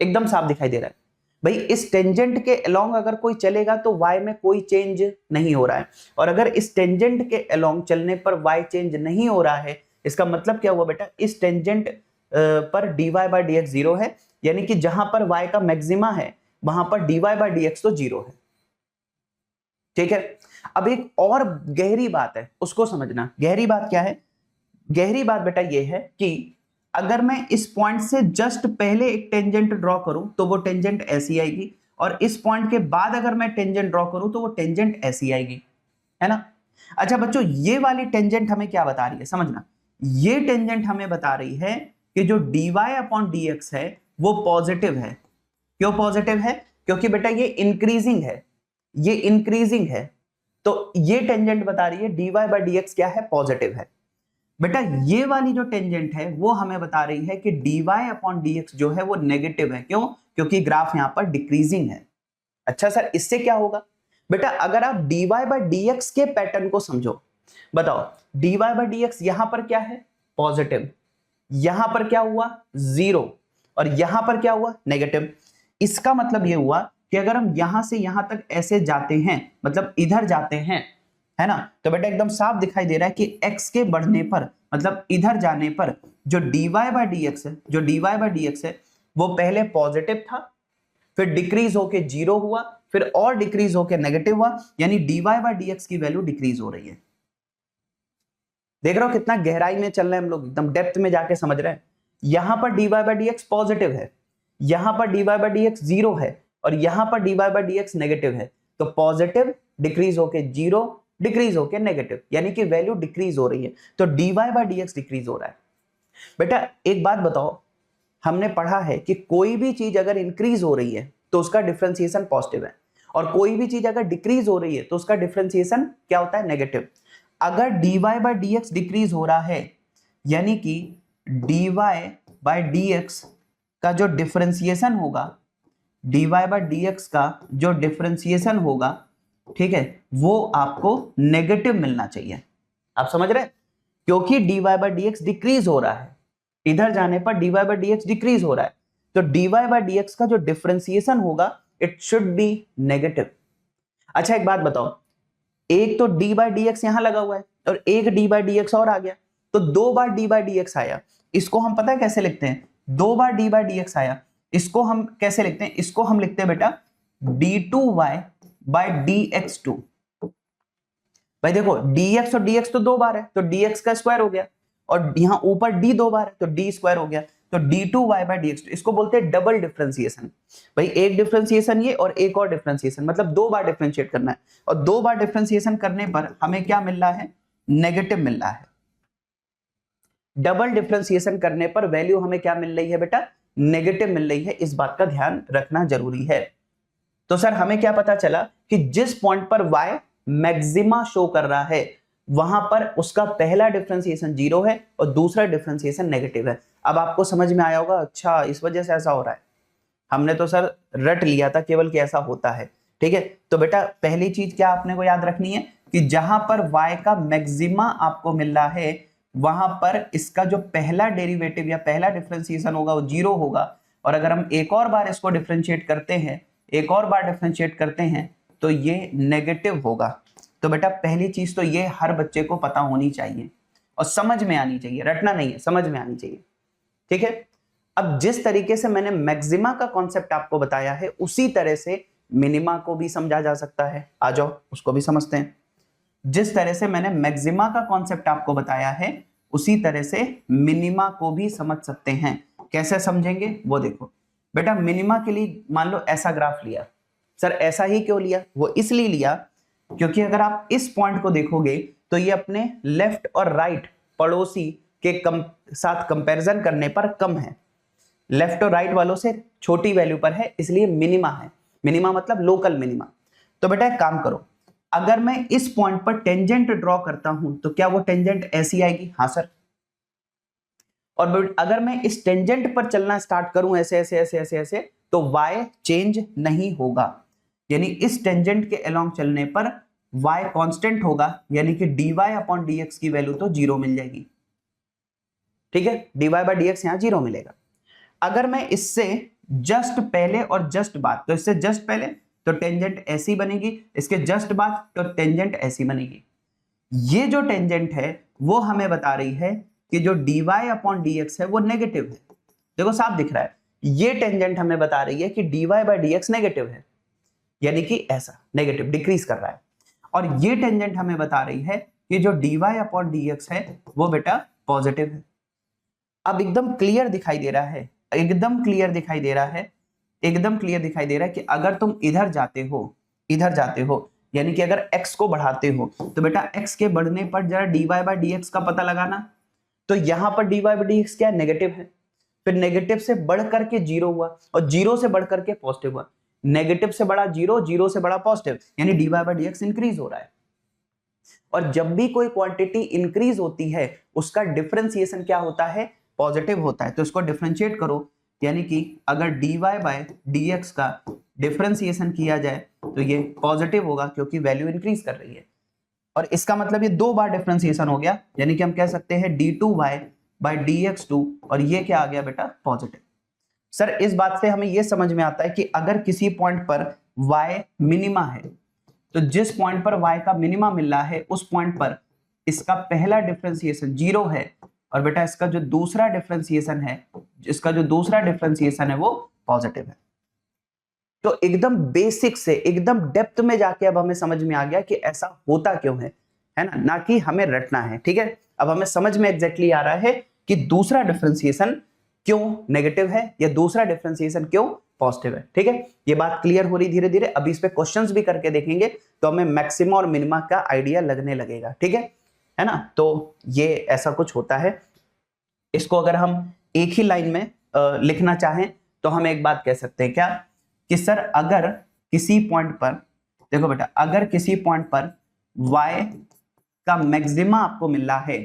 एकदम साफ दिखाई दे रहा है भाई, इस टेंजेंट के अलोंग अगर कोई चलेगा तो y में कोई चेंज नहीं हो रहा है, और अगर इस टेंजेंट के अलोंग चलने पर y चेंज नहीं हो रहा है, इसका मतलब क्या हुआ बेटा, इस टेंजेंट पर dy बाई dx 0 है, यानी कि जहां पर y का मैक्सिमा है वहां पर dy बाई dx तो 0 है। ठीक है, अब एक और गहरी बात है, उसको समझना। गहरी बात क्या है, गहरी बात बेटा ये है कि अगर मैं इस पॉइंट से जस्ट पहले एक टेंजेंट ड्रॉ करूं तो वो टेंजेंट ऐसी आएगी, और इस पॉइंट के बाद अगर मैं टेंजेंट ड्रॉ करूं तो वो टेंजेंट ऐसी आएगी, है ना। अच्छा बच्चों, ये वाली टेंजेंट हमें क्या बता रही है, समझना। ये टेंजेंट हमें बता रही है कि जो dy अपॉन dx है वो पॉजिटिव है। क्यों पॉजिटिव है, क्योंकि बेटा ये इंक्रीजिंग है, ये इंक्रीजिंग है, तो ये टेंजेंट बता रही है dy बाई dx क्या है, पॉजिटिव है। बेटा ये वाली जो टेंजेंट है वो हमें बता रही है कि dy अपॉन dx जो है वो नेगेटिव है। क्यों, क्योंकि ग्राफ यहां पर डिक्रीजिंग है। अच्छा सर, इससे क्या होगा बेटा, अगर आप dy बाई dx के पैटर्न को समझो, बताओ dy बाई dx यहां पर क्या है, पॉजिटिव, यहां पर क्या हुआ 0, और यहां पर क्या हुआ नेगेटिव। इसका मतलब यह हुआ कि अगर हम यहां से यहां तक ऐसे जाते हैं, मतलब इधर जाते हैं, है ना, तो बेटा एकदम साफ दिखाई दे रहा है कि x के बढ़ने पर, मतलब इधर जाने पर जो dy बाई dx है, जो dy बाई dx है वो पहले पॉजिटिव था, फिर डिक्रीज होके 0 हुआ, फिर और डिक्रीज होके नेगेटिव हुआ, यानी dy बाई dx की वैल्यू डिक्रीज हो रही है। देख रहे हो कितना गहराई में चल रहे हैं हम लोग, एकदम डेप्थ में जाके समझ रहे हैं। यहां पर dy बाई dx पॉजिटिव है, यहां पर dy बाई dx 0 है, और यहां पर dy बाई dx नेगेटिव है, तो पॉजिटिव डिक्रीज होके 0, डिक्रीज होके नेगेटिव, यानी कि वैल्यू डिक्रीज हो रही है, तो dy बाई dx डिक्रीज हो रहा है। बेटा एक बात बताओ, हमने पढ़ा है कि कोई भी चीज अगर इंक्रीज हो रही है तो उसका डिफरेंशिएशन पॉजिटिव है, और कोई भी चीज अगर डिक्रीज हो रही है तो उसका डिफरेंशिएशन क्या होता है, नेगेटिव। अगर dy बाई dx डिक्रीज हो रहा है, यानी कि dy बाई dx का जो डिफरेंशिएशन होगा, dy बाई dx का जो डिफरेंशिएशन होगा, ठीक है, वो आपको नेगेटिव मिलना चाहिए। आप समझ रहे हैं, क्योंकि dy बाई dx डिक्रीज हो रहा है, इधर जाने पर dy बाई dx डिक्रीज हो रहा है, तो dy बाई dx का जो डिफरेंशिएशन होगा इट शुड बी नेगेटिव। अच्छा एक बात बताओ, एक तो dy बाई dx यहां लगा हुआ है और एक dy बाई dx और आ गया, तो 2 बार dy बाई dx आया। इसको हम पता है कैसे लिखते हैं, 2 बार dy बाई dx आया, इसको हम कैसे लिखते हैं, इसको हम लिखते हैं बेटा d2y बाई dx2। भाई देखो dx और dx तो 2 बार है, तो dx का स्क्वायर हो गया, और यहां ऊपर d 2 बार है तो d स्क्वायर हो गया, तो d2y/dx2 इसको बोलते हैं डबल डिफरेंशिएशन। भाई एक डिफरेंशिएशन ये और एक और डिफरेंशिएशन, मतलब 2 बार डिफरेंशिएट करना है, और 2 बार डिफरेंशिएशन करने पर हमें क्या मिल रहा है, नेगेटिव मिल रहा है। डबल डिफरेंशिएशन करने पर वैल्यू हमें क्या मिल रही है बेटा, नेगेटिव मिल रही है। इस बात का ध्यान रखना जरूरी है। तो सर हमें क्या पता चला कि जिस पॉइंट पर y मैक्सिमा शो कर रहा है वहां पर उसका पहला डिफरेंशिएशन 0 है और दूसरा डिफरेंशिएशन नेगेटिव है। अब आपको समझ में आया होगा, अच्छा इस वजह से ऐसा हो रहा है, हमने तो सर रट लिया था केवल कि ऐसा होता है। ठीक है, तो बेटा पहली चीज क्या आपने को याद रखनी है कि जहां पर y का मैक्सिमा आपको मिल रहा है वहां पर इसका जो पहला डेरिवेटिव या पहला डिफरेंशिएशन होगा वो 0 होगा, और अगर हम एक और बार इसको डिफरेंशिएट करते हैं, एक और बार डिफरेंशिएट करते हैं तो ये नेगेटिव होगा। तो बेटा पहली चीज तो ये हर बच्चे को पता होनी चाहिए और समझ में आनी चाहिए, रटना नहीं है, समझ में आनी चाहिए। ठीक है, अब जिस तरीके से मैंने मैक्सिमा का कॉन्सेप्ट आपको बताया है उसी तरह से मिनिमा को भी समझा जा सकता है। आ जाओ उसको भी समझते हैं। जिस तरह से मैंने मैक्सिमा का कॉन्सेप्ट आपको बताया है उसी तरह से मिनिमा को भी समझ सकते हैं। कैसे समझेंगे वो देखो बेटा। मिनिमा के लिए मान लो ऐसा ग्राफ लिया, सर ऐसा ही क्यों लिया, वो इसलिए लिया क्योंकि अगर आप इस पॉइंट को देखोगे तो ये अपने लेफ्ट और राइट पड़ोसी के साथ कंपैरिजन करने पर कम है, लेफ्ट और राइट वालों से छोटी वैल्यू पर है, इसलिए मिनिमा है। मिनिमा मतलब लोकल मिनिमा। तो बेटा एक काम करो, अगर मैं इस पॉइंट पर टेंजेंट ड्रॉ करता हूं तो क्या वो टेंजेंट ऐसी आएगी, हाँ सर। और अगर मैं इस टेंजेंट पर चलना स्टार्ट करूं ऐसे ऐसे ऐसे ऐसे ऐसे तो y चेंज नहीं होगा, यानी इस टेंजेंट के अलोंग चलने पर y कांस्टेंट होगा, यानी कि dy/dx की वैल्यू तो 0 मिल जाएगी। ठीक है, dy/dx यहां 0 मिलेगा। अगर मैं इससे जस्ट पहले और जस्ट बाद, तो इससे जस्ट पहले तो टेंजेंट ऐसी बनेगी, इसके जस्ट बाद तो टेंजेंट ऐसी बनेगी। ये जो टेंजेंट है वो हमें बता रही है कि जो dy/dx है वो नेगेटिव है। देखो साफ दिख रहा है, ये टेंजेंट हमें बता रही है कि dy/dx नेगेटिव है, यानी कि ऐसा नेगेटिव डिक्रीज कर रहा है। और ये टेंजेंट हमें बता रही है कि जो dy/dx है वो बेटा पॉजिटिव है। अब एकदम क्लियर दिखाई दे रहा है, एकदम क्लियर दिखाई दे रहा है, एकदम क्लियर दिखाई दे रहा है कि अगर तुम इधर जाते हो यानी कि अगर x को बढ़ाते हो तो बेटा x के बढ़ने पर जरा dy/dx का पता लगाना। तो यहां पर dy/dx क्या नेगेटिव है, फिर नेगेटिव से बढ़ करके 0 हुआ और 0 से बढ़ करके पॉजिटिव हुआ, नेगेटिव से बड़ा 0, 0 से बड़ा पॉजिटिव, यानी dy/dx इंक्रीज हो रहा है। और जब भी कोई क्वांटिटी इंक्रीज होती है उसका डिफरेंशिएशन क्या होता है, पॉजिटिव होता है। तो इसको डिफरेंशिएट करो, यानी कि अगर dy/dx का डिफरेंशिएशन किया जाए तो ये पॉजिटिव होगा क्योंकि वैल्यू इंक्रीज कर रही है। और इसका मतलब ये 2 बार डिफरेंशिएशन हो गया, यानी कि हम कह सकते हैं d2y/dx2, और ये क्या आ गया बेटा, पॉजिटिव। सर इस बात से हमें ये समझ में आता है कि अगर किसी पॉइंट पर y मिनिमा है तो जिस पॉइंट पर y का मिनिमा मिल रहा है उस पॉइंट पर इसका पहला डिफरेंशिएशन 0 है, और बेटा इसका जो दूसरा डिफरेंशिएशन है वो पॉजिटिव है। तो एकदम बेसिक से एकदम डेप्थ में जाके अब हमें समझ में आ गया कि ऐसा होता क्यों है ना कि हमें रटना है। ठीक है, अब हमें समझ में एग्जैक्टली आ रहा है कि दूसरा डिफरेंशिएशन क्यों नेगेटिव है या दूसरा डिफरेंशिएशन क्यों पॉजिटिव है। ठीक है, ये बात क्लियर हो रही धीरे धीरे। अभी इस पे क्वेश्चंस भी करके देखेंगे तो हमें मैक्सिमा और मिनिमा का आइडिया लगने लगेगा। ठीक है ना, तो ये ऐसा कुछ होता है। इसको अगर हम एक ही लाइन में लिखना चाहें तो हम एक बात कह सकते हैं क्या, कि सर अगर किसी पॉइंट पर, देखो बेटा, अगर किसी पॉइंट पर y का मैक्सिमा आपको मिल रहा है,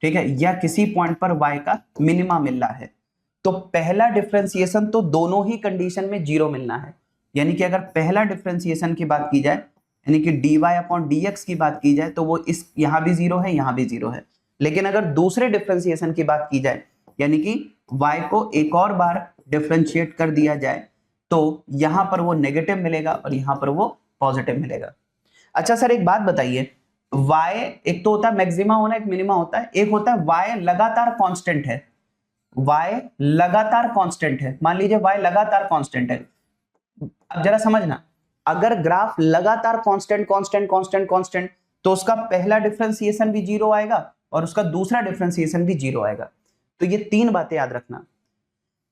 ठीक है, या किसी पॉइंट पर y का मिनिमा मिल रहा है, तो पहला डिफरेंशिएशन तो दोनों ही कंडीशन में 0 मिलना है। यानी कि अगर पहला डिफरेंशिएशन की बात की जाए, यानी कि dy/dx की बात की जाए तो वो इस यहां भी 0 है, यहां भी 0 है। लेकिन अगर दूसरे डिफरेंशिएशन की बात की जाए, यानी कि y को एक और बार डिफरेंशिएट कर दिया जाए, तो यहां पर वो नेगेटिव मिलेगा और यहां पर वो पॉजिटिव मिलेगा। अच्छा सर एक बात बताइए, y एक तो होता है मैक्सिमा होना, एक मिनिमा होता है, एक होता है y लगातार कांस्टेंट है। y लगातार कांस्टेंट है, मान लीजिए y लगातार कांस्टेंट है। अब जरा समझना, अगर ग्राफ लगातार कांस्टेंट कांस्टेंट कांस्टेंट कांस्टेंट तो उसका पहला डिफरेंशिएशन भी 0 आएगा और उसका दूसरा डिफरेंशिएशन भी 0 आएगा। तो ये 3 बातें याद रखना,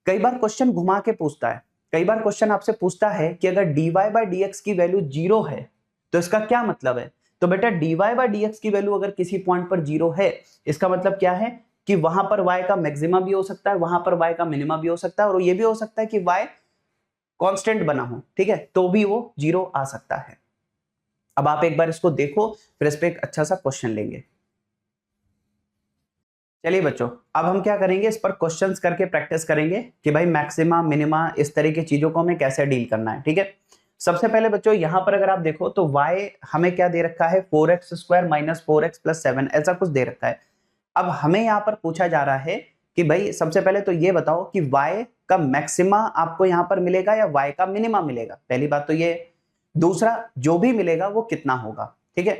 कई बार क्वेश्चन घुमा के पूछता है, कई बार क्वेश्चन आपसे पूछता है कि अगर dy बाई dx की वैल्यू 0 है तो इसका क्या मतलब है। तो बेटा dy बाई dx की वैल्यू अगर किसी पॉइंट पर 0 है, इसका मतलब क्या है कि वहां पर y का मैक्सिमा भी हो सकता है, वहां पर y का मिनिमा भी हो सकता है, और ये भी हो सकता है कि y कांस्टेंट बना हो, ठीक है, तो भी वो 0 आ सकता है। अब आप एक बार इसको देखो, फिर इस पे एक अच्छा सा क्वेश्चन लेंगे। चलिए बच्चों, अब हम क्या करेंगे, इस पर क्वेश्चंस करके प्रैक्टिस करेंगे कि भाई मैक्सिमा मिनिमा इस तरह की चीजों को हमें कैसे डील करना है, ठीक है। सबसे पहले बच्चों यहां पर अगर आप देखो तो y हमें क्या दे रखा है, 4x square minus 4x plus 7 ऐसा कुछ दे रखा है। अब हमें यहाँ पर पूछा जा रहा है कि भाई सबसे पहले तो ये बताओ कि y का मैक्सिमा आपको यहाँ पर मिलेगा या y का मिनिमा मिलेगा, पहली बात तो ये। दूसरा, जो भी मिलेगा वो कितना होगा, ठीक है।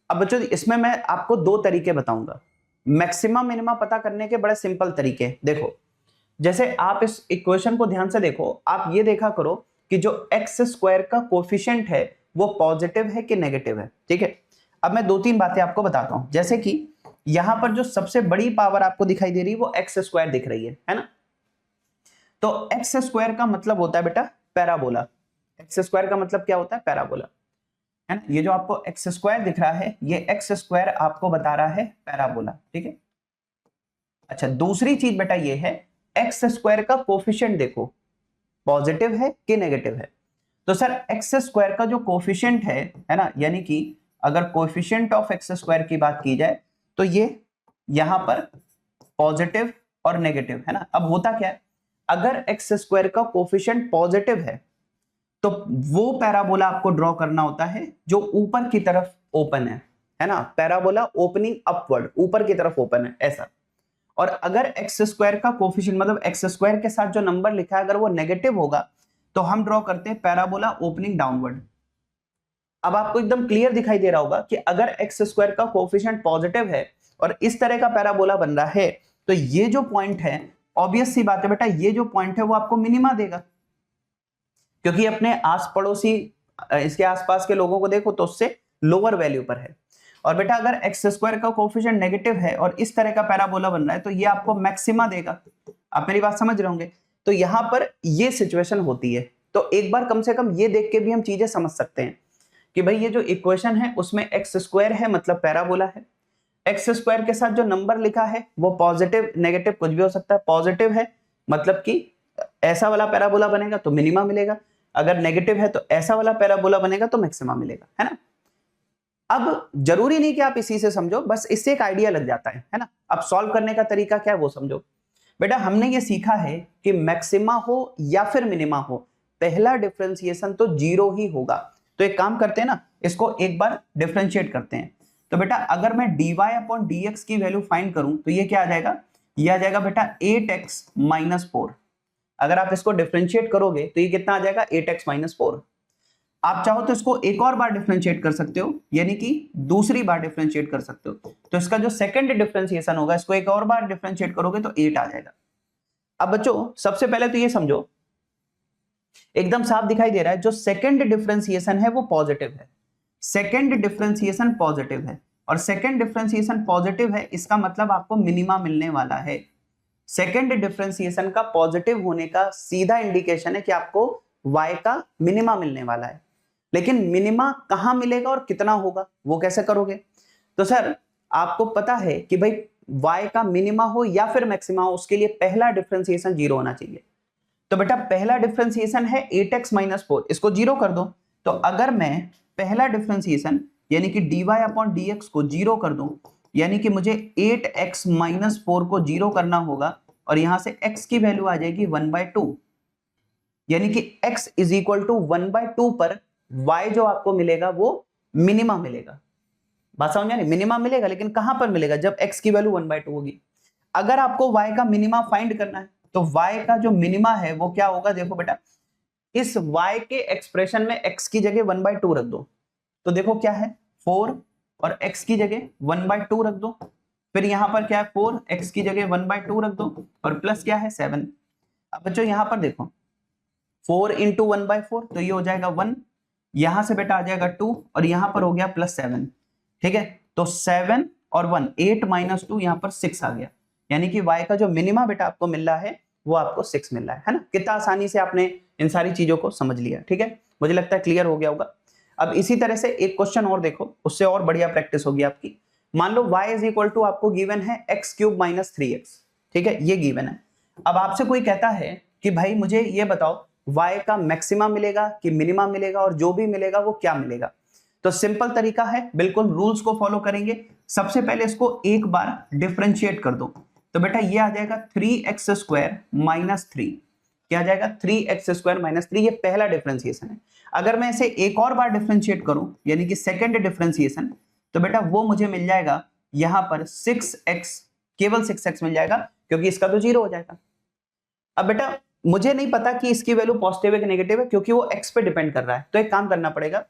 अब बच्चों इसमें मैं आपको दो तरीके बताऊंगा। मैक्सिमा मिनिमा पता करने के बड़े सिंपल तरीके, देखो जैसे आप इस इक्वेशन को ध्यान से देखो, आप ये देखा करो कि जो एक्स स्क्वायर का कोफिशिएंट है वो पॉजिटिव है कि नेगेटिव है, ठीक है। अब मैं दो तीन बातें आपको बताता हूं, जैसे कि यहां पर जो सबसे बड़ी पावर आपको दिखाई दे रही है वो एक्स स्क्वायर दिख रही है ना। तो एक्स स्क्वायर का मतलब होता है बेटा पैराबोला। एक्स स्क्वायर का मतलब क्या होता है, पैराबोला, है ना। ये जो आपको एक्स स्क्वायर दिख रहा है, ये एक्स स्क्वायर आपको बता रहा है पैराबोला, ठीक है। अच्छा, दूसरी चीज बेटा ये है, एक्स स्क्वायर का कोफिशिएंट देखो पॉजिटिव है कि नेगेटिव है। तो सर एक्स स्क्वायर का जो कोफिशिएंट है ना, यानी कि अगर कोफिशिएंट ऑफ एक्स स्क्वायर की बात की जाए तो ये यहां पर पॉजिटिव और नेगेटिव है ना। अब होता क्या है, अगर एक्स स्क्वायर का कोफिशिएंट पॉजिटिव है तो वो पैराबोला आपको ड्रॉ करना होता है जो ऊपर की तरफ ओपन है ना। पैराबोला ओपनिंग अपवर्ड, ऊपर की तरफ ओपन है ऐसा। और अगर एक्स स्क्वायर का कोफिशिएंट मतलब एक्स स्क्वायर के साथ जो नंबर लिखा है अगर वो नेगेटिव होगा तो हम ड्रॉ करते हैं पैराबोला ओपनिंग डाउनवर्ड। अब आपको एकदम क्लियर दिखाई दे रहा होगा कि अगर एक्स स्क्वायर का कोफिशिएंट पॉजिटिव है और इस तरह का पैराबोला बन रहा है तो ये जो पॉइंट है, ऑब्वियस सी बात है बेटा, ये जो पॉइंट है वो आपको मिनिमा देगा, क्योंकि अपने आस पड़ोसी इसके आसपास के लोगों को देखो तो उससे लोअर वैल्यू पर है। और बेटा अगर एक्स स्क्वायर का कोफिशिएंट नेगेटिव है और इस तरह का पैराबोला बन रहा है तो ये आपको मैक्सिमा देगा। आप मेरी बात समझ रहे होंगे। तो यहां पर ये सिचुएशन होती है, तो एक बार कम से कम ये देख के भी हम चीजें समझ सकते हैं कि भाई ये जो इक्वेशन है उसमें एक्स स्क्वायर है मतलब पैराबोला है। एक्स स्क्वायर के साथ जो नंबर लिखा है वो पॉजिटिव नेगेटिव कुछ भी हो सकता है। पॉजिटिव है मतलब कि ऐसा वाला पैराबोला बनेगा तो मिनिमा मिलेगा, अगर नेगेटिव है तो ऐसा वाला पैराबोला बनेगा तो मैक्सिमा मिलेगा, है ना। अब जरूरी नहीं कि आप इसी से समझो, बस इससे एक आइडिया लग जाता है ना। अब सॉल्व करने का तरीका क्या है वो समझो। बेटा हमने ये सीखा है कि मैक्सिमा हो या फिर मिनिमा हो, पहला डिफरेंशिएशन तो 0 ही होगा। तो एक काम करते हैं ना, इसको एक बार डिफरेंशिएट करते हैं। तो बेटा अगर मैं dy अपॉन dx की वैल्यू फाइंड करूं तो ये क्या आ जाएगा, ये आ जाएगा बेटा 8x माइनस 4। अगर आप इसको डिफरेंशिएट करोगे तो ये कितना आ जाएगा 8x माइनस 4। आप चाहो तो इसको एक और बार डिफरेंशिएट कर सकते हो, यानी कि दूसरी बार डिफरेंशिएट कर सकते हो। तो इसका जो सेकंड डिफरेंशिएशन होगा इसको एक और बार डिफरेंशिएट करोगे तो 8 आ जाएगा। अब बच्चों सबसे पहले तो ये समझो, एकदम साफ दिखाई दे रहा है जो सेकंड डिफरेंशिएशन है वो पॉजिटिव है। सेकंड डिफरेंशिएशन पॉजिटिव है और सेकंड डिफरेंशिएशन पॉजिटिव है, इसका मतलब आपको मिनिमा मिलने वाला है। सेकंड डिफरेंशिएशन का पॉजिटिव होने का सीधा इंडिकेशन है कि आपको y का मिनिमा मिलने वाला है। लेकिन मिनिमा कहां मिलेगा और कितना होगा वो कैसे करोगे। तो सर आपको पता है कि भाई y का मिनिमा हो या फिर मैक्सिमा हो उसके लिए पहला डिफरेंशिएशन 0 होना चाहिए। तो बेटा पहला डिफरेंशिएशन है 8x माइनस 4, इसको 0 कर दो। तो अगर मैं पहला डिफरेंशिएशन यानी कि dy अपॉन dx को 0 कर दूं, यानी कि मुझे 8x माइनस 4 को 0 करना होगा और यहां से x की वैल्यू आ जाएगी 1/2, यानी कि x इज इक्वल टू 1/2 पर y जो आपको मिलेगा वो मिनिमा मिलेगा। बात समझ आ रही, मिनिमा मिलेगा लेकिन कहां पर मिलेगा, जब x की वैल्यू 1/2 होगी। अगर आपको y का मिनिमा फाइंड करना है तो y का जो मिनिमा है वो क्या होगा, देखो बेटा इस y के एक्सप्रेशन में x की जगह 1/2 रख दो। तो देखो क्या है 4 और x की जगह 1/2 रख दो, फिर यहां पर क्या है 4 x की जगह 1/2 रख दो और प्लस क्या है 7। अब बच्चों यहां पर देखो 4 इंटू 1/4 तो ये हो जाएगा 1, यहां से बेटा आ जाएगा 2 और यहां पर हो गया प्लस 7, ठीक है। तो 7 और 1 8 माइनस 2 यहां पर 6 आ गया, यानी कि y का जो मिनिमा बेटा आपको मिल रहा है वो आपको 6 मिल रहा है ना। कितना आसानी से आपने इन सारी चीजों को समझ लिया, ठीक है, मुझे लगता है क्लियर हो गया होगा। अब इसी तरह से एक क्वेश्चन और देखो, उससे और बढ़िया प्रैक्टिस होगी आपकी। मान लो y इज इक्वल टू आपको गिवन है x क्यूब माइनस 3x, ठीक है, ये गिवन है। अब आपसे कोई कहता है कि भाई मुझे ये बताओ y का मैक्सिमा मिलेगा कि मिनिमा मिलेगा, और जो भी मिलेगा वो क्या मिलेगा। तो सिंपल तरीका है, बिल्कुल रूल्स को फॉलो करेंगे। सबसे पहले इसको एक बार डिफरेंशिएट कर दो, तो बेटा ये आ जाएगा 3x स्क्वायर माइनस 3। क्या आ जाएगा 3x स्क्वायर माइनस 3, ये पहला डिफरेंशिएशन है। अगर मैं इसे एक और बार डिफरेंशिएट करूं, यानी कि सेकंड डिफरेंशिएशन, तो बेटा वो मुझे मिल जाएगा यहां पर 6x, केवल 6x मिल जाएगा, क्योंकि इसका तो 0 हो जाएगा। अब बेटा मुझे नहीं पता कि इसकी वैल्यू पॉजिटिव है कि नेगेटिव है, क्योंकि वो x पे डिपेंड कर रहा है। तो एक काम करना पड़ेगा,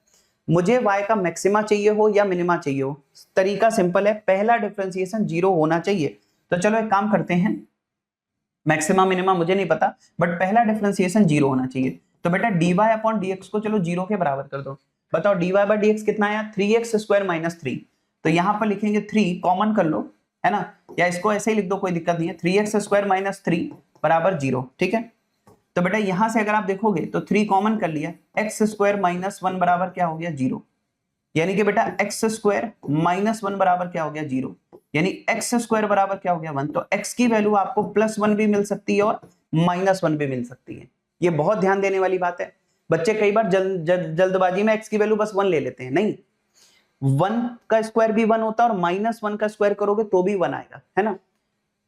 मुझे y का मैक्सिमा चाहिए हो या मिनिमा चाहिए हो, तरीका सिंपल है, पहला डिफरेंशिएशन 0 होना चाहिए। तो चलो एक काम करते हैं, मैक्सिमा मिनिमा मुझे नहीं पता, बट पहला डिफरेंशिएशन 0 होना चाहिए। तो बेटा dy अपॉन dx को चलो 0 के बराबर कर दो। बताओ dy बाई dx कितना आया, 3x स्क्वायर माइनस 3। तो यहां पर लिखेंगे 3 कॉमन कर लो, है ना, या इसको ऐसे ही लिख दो, कोई दिक्कत नहीं है। 3x स्क्वायर माइनस 3 बराबर 0, ठीक है। तो बेटा यहां से अगर आप देखोगे तो 3 कॉमन कर लिया, x स्क्वायर माइनस 1 बराबर क्या हो गया 0, यानी कि बेटा x स्क्वायर माइनस 1 बराबर क्या हो गया 0, यानी x स्क्वायर बराबर क्या हो गया 1। तो x की वैल्यू आपको +1 भी मिल सकती है और -1 भी मिल सकती है। ये बहुत ध्यान देने वाली बात है। बच्चे कई बार जल्दबाजी में x की वैल्यू बस 1 ले लेते हैं, नहीं, 1 का स्क्वायर भी 1 होता है, और -1 का स्क्वायर करोगे तो भी 1 आएगा, है ना।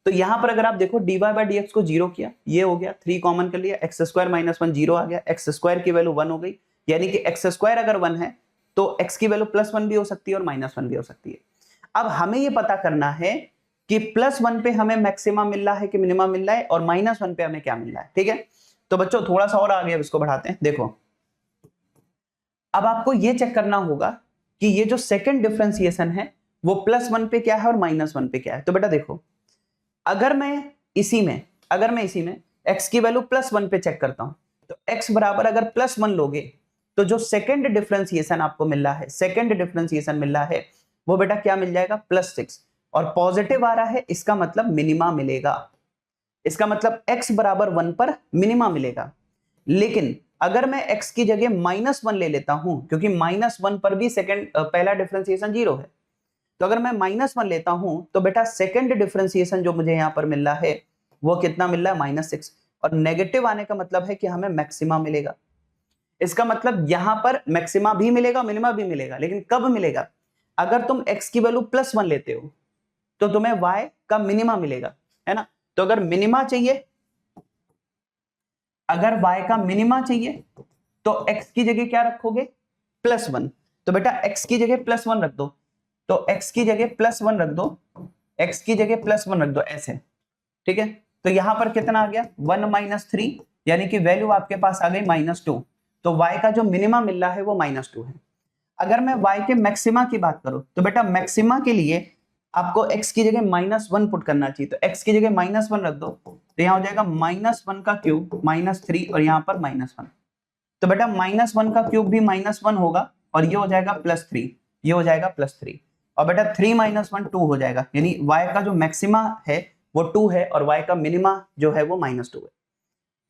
तो यहां पर अगर आप देखो dy बाई dx को 0 किया, ये हो गया, 3 कॉमन कर लिया, x स्क्वायर माइनस 1 0 आ गया, x स्क्वायर की वैल्यू 1 हो गई, यानी कि x स्क्वायर अगर 1 है तो x की वैल्यू +1 भी हो सकती है और -1 भी हो सकती है। अब हमें ये पता करना है कि +1 पे हमें मैक्सिमा मिल रहा है कि मिनिमा मिल रहा है, और -1 पे हमें क्या मिल रहा है, ठीक है। तो बच्चों थोड़ा सा और आगे अब इसको बढ़ाते हैं। देखो अब आपको ये चेक करना होगा कि ये जो सेकंड डिफरेंशिएशन है वो +1 पे क्या है और -1 पे क्या है। तो बेटा देखो, अगर मैं इसी में x की वैल्यू +1 पे चेक करता हूं, तो x बराबर अगर +1 लोगे, तो जो सेकंड डिफरेंशिएशन आपको मिल रहा है, सेकंड डिफरेंशिएशन मिल रहा है, वो बेटा क्या मिल जाएगा +6, और पॉजिटिव आ रहा है, इसका मतलब मिनिमा मिलेगा, इसका मतलब x बराबर 1 पर मिनिमा मिलेगा। लेकिन अगर मैं x की जगह -1 ले लेता हूं, क्योंकि -1 पर भी सेकंड पहला डिफरेंशिएशन 0 है, तो अगर मैं -1 लेता हूं, तो बेटा सेकंड डिफरेंशिएशन जो मुझे यहां पर मिल रहा है वो कितना मिल रहा है -6, और नेगेटिव आने का मतलब है कि हमें मैक्सिमा मिलेगा। इसका मतलब यहां पर मैक्सिमा भी मिलेगा, मिनिमा भी मिलेगा, लेकिन कब मिलेगा, अगर तुम x की वैल्यू +1 लेते हो तो तुम्हें y का मिनिमा मिलेगा, है ना। तो अगर मिनिमा चाहिए, अगर y का मिनिमा चाहिए तो x की जगह क्या रखोगे +1। तो बेटा x की जगह +1 रख दो, तो x की जगह +1 रख दो, x की जगह +1 रख दो ऐसे, ठीक है। तो यहां पर कितना आ गया 1 - 3, यानी कि वैल्यू आपके पास आ गई -2। तो y का जो मिनिमा मिल रहा है वो -2 है। अगर मैं y के मैक्सिमा की बात करूं, तो बेटा मैक्सिमा के लिए आपको x की जगह -1 पुट करना चाहिए, तो x की जगह -1 रख दो, तो यहां हो जाएगा -1 का क्यूब -3, और यहां पर -1। तो बेटा -1 का क्यूब भी -1 होगा, और ये हो जाएगा +3, ये हो जाएगा +3, और बेटा 3 - 1 2 हो जाएगा, यानी y का जो मैक्सिमा है वो 2 है, और y का मिनिमा जो है वो -2 है।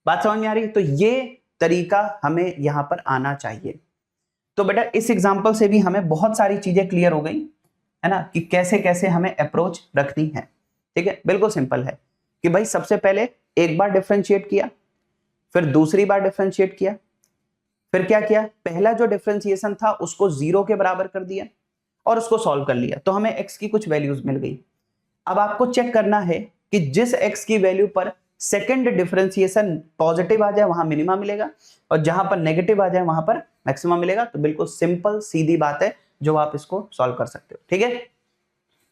बात समझ में आ रही है। तो ये तरीका हमें यहां पर आना चाहिए। तो बेटा इस एग्जांपल से भी हमें बहुत सारी चीजें क्लियर हो गई, है ना, कि कैसे कैसे हमें अप्रोच रखनी है, ठीक है। बिल्कुल सिंपल है कि भाई सबसे पहले एक बार डिफरेंशिएट किया, फिर दूसरी बार डिफरेंशिएट किया, फिर क्या किया, पहला जो डिफरेंशिएशन था उसको 0 के बराबर कर दिया और उसको सॉल्व कर लिया, तो हमें x की कुछ वैल्यूज मिल गई। अब आपको चेक करना है कि जिस x की वैल्यू पर सेकंड डिफरेंशिएशन पॉजिटिव आ जाए वहां मिनिमा मिलेगा, और जहां पर नेगेटिव आ जाए वहां पर मैक्सिमम मिलेगा। तो बिल्कुल सिंपल सीधी बात है जो आप इसको सॉल्व कर सकते हो, ठीक है,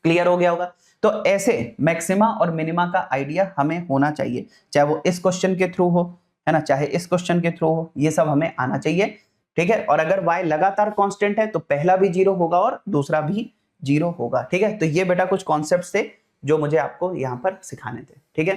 क्लियर हो गया होगा। तो ऐसे मैक्सिमा और मिनिमा का आइडिया हमें होना चाहिए, चाहे वो इस क्वेश्चन के थ्रू हो, है ना, चाहे इस क्वेश्चन के थ्रू हो, ये सब हमें आना चाहिए, ठीक है। और अगर y लगातार कांस्टेंट है तो पहला भी 0 होगा और दूसरा भी 0 होगा, ठीक है। तो ये बेटा कुछ कॉन्सेप्ट्स थे जो मुझे आपको यहाँ पर सिखाने थे, ठीक है।